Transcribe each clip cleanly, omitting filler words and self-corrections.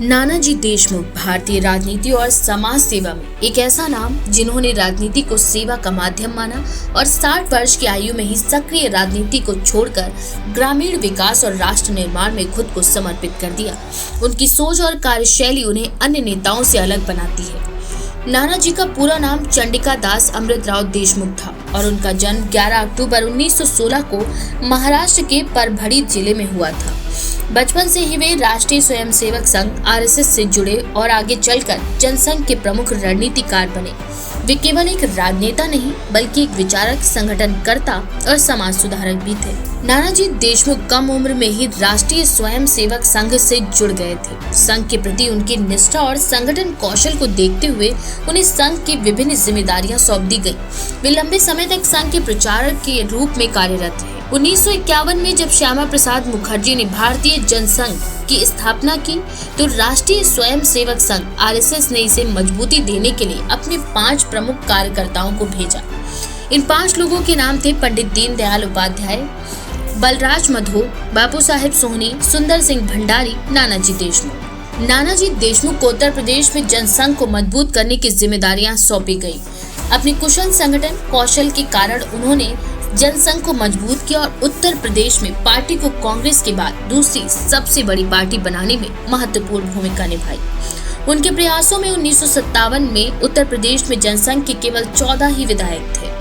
नानाजी देशमुख भारतीय राजनीति और समाज सेवा में एक ऐसा नाम जिन्होंने राजनीति को सेवा का माध्यम माना और 60 वर्ष की आयु में ही सक्रिय राजनीति को छोड़कर ग्रामीण विकास और राष्ट्र निर्माण में खुद को समर्पित कर दिया। उनकी सोच और कार्यशैली उन्हें अन्य नेताओं से अलग बनाती है। नानाजी का पूरा नाम चंडिका दास अमृतराव देशमुख था और उनका जन्म 11 अक्टूबर 1916 को महाराष्ट्र के परभणी जिले में हुआ था। बचपन से ही वे राष्ट्रीय स्वयंसेवक संघ आरएसएस से जुड़े और आगे चलकर जनसंघ के प्रमुख रणनीतिकार बने। वे केवल एक राजनेता नहीं बल्कि एक विचारक, संगठनकर्ता और समाज सुधारक भी थे। नानाजी देशमुख कम उम्र में ही राष्ट्रीय स्वयंसेवक संघ से जुड़ गए थे। संघ के प्रति उनकी निष्ठा और संगठन कौशल को देखते हुए उन्हें संघ की विभिन्न जिम्मेदारियां सौंप दी गई। वे लंबे समय तक संघ के प्रचारक के रूप में कार्यरत रहे। 1951 में जब श्यामा प्रसाद मुखर्जी ने भारतीय जनसंघ की स्थापना की तो राष्ट्रीय स्वयंसेवक संघ आरएसएस ने इसे मजबूती देने के लिए अपने 5 प्रमुख कार्यकर्ताओं को भेजा। इन 5 लोगों के नाम थे पंडित दीनदयाल उपाध्याय, बलराज मधो, बापू साहेब सोहनी, सुंदर सिंह भंडारी, नानाजी देशमुख। नानाजी देशमुख को उत्तर प्रदेश में जनसंघ को मजबूत करने की जिम्मेदारियां सौंपी गयी। अपने कुशल संगठन कौशल के कारण उन्होंने जनसंघ को मजबूत किया और उत्तर प्रदेश में पार्टी को कांग्रेस के बाद दूसरी सबसे बड़ी पार्टी बनाने में महत्वपूर्ण भूमिका निभाई। उनके प्रयासों में 1957 में उत्तर प्रदेश में जनसंघ के केवल 14 ही विधायक थे,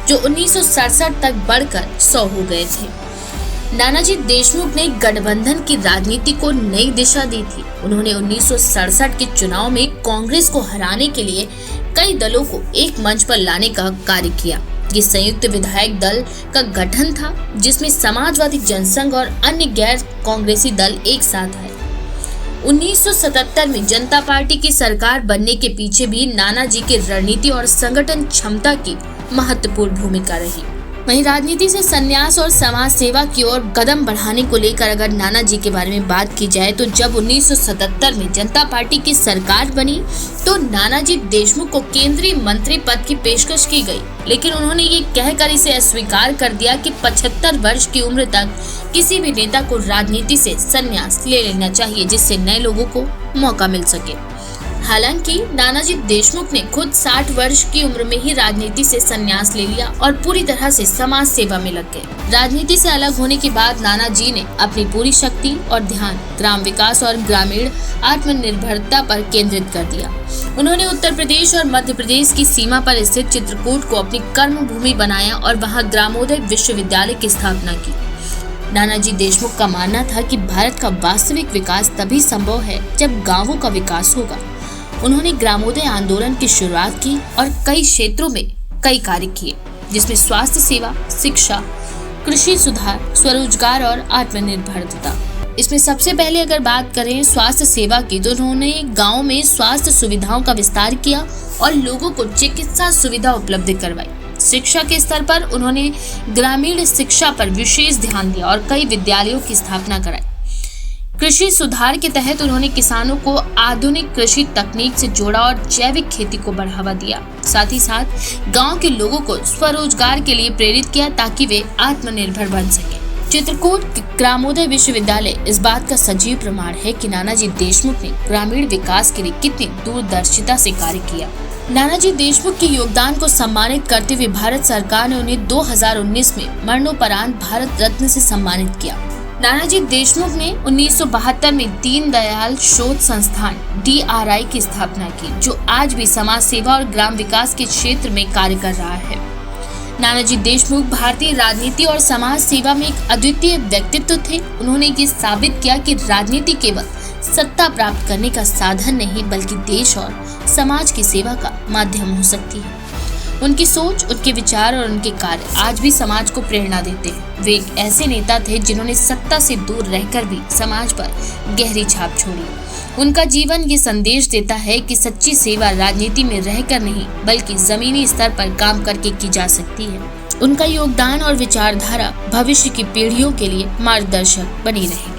जो 1967 तक बढ़कर 100 हो गए थे। नानाजी देशमुख ने गठबंधन की राजनीति को नई दिशा दी थी। उन्होंने 1967 के चुनाव में कांग्रेस को हराने के लिए कई दलों को एक मंच पर लाने का कार्य किया। ये संयुक्त विधायक दल का गठन था जिसमें समाजवादी जनसंघ और अन्य गैर कांग्रेसी दल एक साथ आए। 1977 में जनता पार्टी की सरकार बनने के पीछे भी नानाजी के रणनीति और संगठन क्षमता की महत्वपूर्ण भूमिका रही। वहीं राजनीति से संन्यास और समाज सेवा की ओर कदम बढ़ाने को लेकर अगर नानाजी के बारे में बात की जाए तो जब 1977 में जनता पार्टी की सरकार बनी तो नानाजी देशमुख को केंद्रीय मंत्री पद की पेशकश की गई, लेकिन उन्होंने ये कहकर इसे अस्वीकार कर दिया कि 75 वर्ष की उम्र तक किसी भी नेता को राजनीति से संन्यास ले लेना चाहिए जिससे नए लोगों को मौका मिल सके। हालांकि नानाजी देशमुख ने खुद 60 वर्ष की उम्र में ही राजनीति से संन्यास ले लिया और पूरी तरह से समाज सेवा में लग गए। राजनीति से अलग होने के बाद नानाजी ने अपनी पूरी शक्ति और ध्यान ग्राम विकास और ग्रामीण आत्मनिर्भरता पर केंद्रित कर दिया। उन्होंने उत्तर प्रदेश और मध्य प्रदेश की सीमा पर स्थित चित्रकूट को अपनी कर्म भूमि बनाया और वहाँ ग्रामोदय विश्वविद्यालय की स्थापना की। नानाजी देशमुख का मानना था कि भारत का वास्तविक विकास तभी संभव है जब गांवों का विकास होगा। उन्होंने ग्रामोदय आंदोलन की शुरुआत की और कई क्षेत्रों में कई कार्य किए जिसमें स्वास्थ्य सेवा, शिक्षा, कृषि सुधार, स्वरोजगार और आत्मनिर्भरता। इसमें सबसे पहले अगर बात करें स्वास्थ्य सेवा की तो उन्होंने गाँव में स्वास्थ्य सुविधाओं का विस्तार किया और लोगों को चिकित्सा सुविधा उपलब्ध करवाई। शिक्षा के स्तर पर उन्होंने ग्रामीण शिक्षा पर विशेष ध्यान दिया और कई विद्यालयों की स्थापना कराई। कृषि सुधार के तहत उन्होंने किसानों को आधुनिक कृषि तकनीक से जोड़ा और जैविक खेती को बढ़ावा दिया। साथ ही साथ गांव के लोगों को स्वरोजगार के लिए प्रेरित किया ताकि वे आत्मनिर्भर बन सकें। चित्रकूट ग्रामोदय विश्वविद्यालय इस बात का सजीव प्रमाण है कि नानाजी देशमुख ने ग्रामीण विकास के लिए कितनी दूरदर्शिता से कार्य किया। नानाजी देशमुख के योगदान को सम्मानित करते हुए भारत सरकार ने उन्हें 2019 में मरणोपरांत भारत रत्न से सम्मानित किया। नानाजी देशमुख ने 1972 में दीनदयाल शोध संस्थान DRI की स्थापना की, जो आज भी समाज सेवा और ग्राम विकास के क्षेत्र में कार्य कर रहा है। नानाजी देशमुख भारतीय राजनीति और समाज सेवा में एक अद्वितीय व्यक्तित्व थे। उन्होंने ये साबित किया कि राजनीति केवल सत्ता प्राप्त करने का साधन नहीं बल्कि देश और समाज की सेवा का माध्यम हो सकती है। उनकी सोच, उनके विचार और उनके कार्य आज भी समाज को प्रेरणा देते हैं। वे एक ऐसे नेता थे जिन्होंने सत्ता से दूर रहकर भी समाज पर गहरी छाप छोड़ी। उनका जीवन ये संदेश देता है कि सच्ची सेवा राजनीति में रहकर नहीं बल्कि जमीनी स्तर पर काम करके की जा सकती है। उनका योगदान और विचारधारा भविष्य की पीढ़ियों के लिए मार्गदर्शक बनी रहेगी।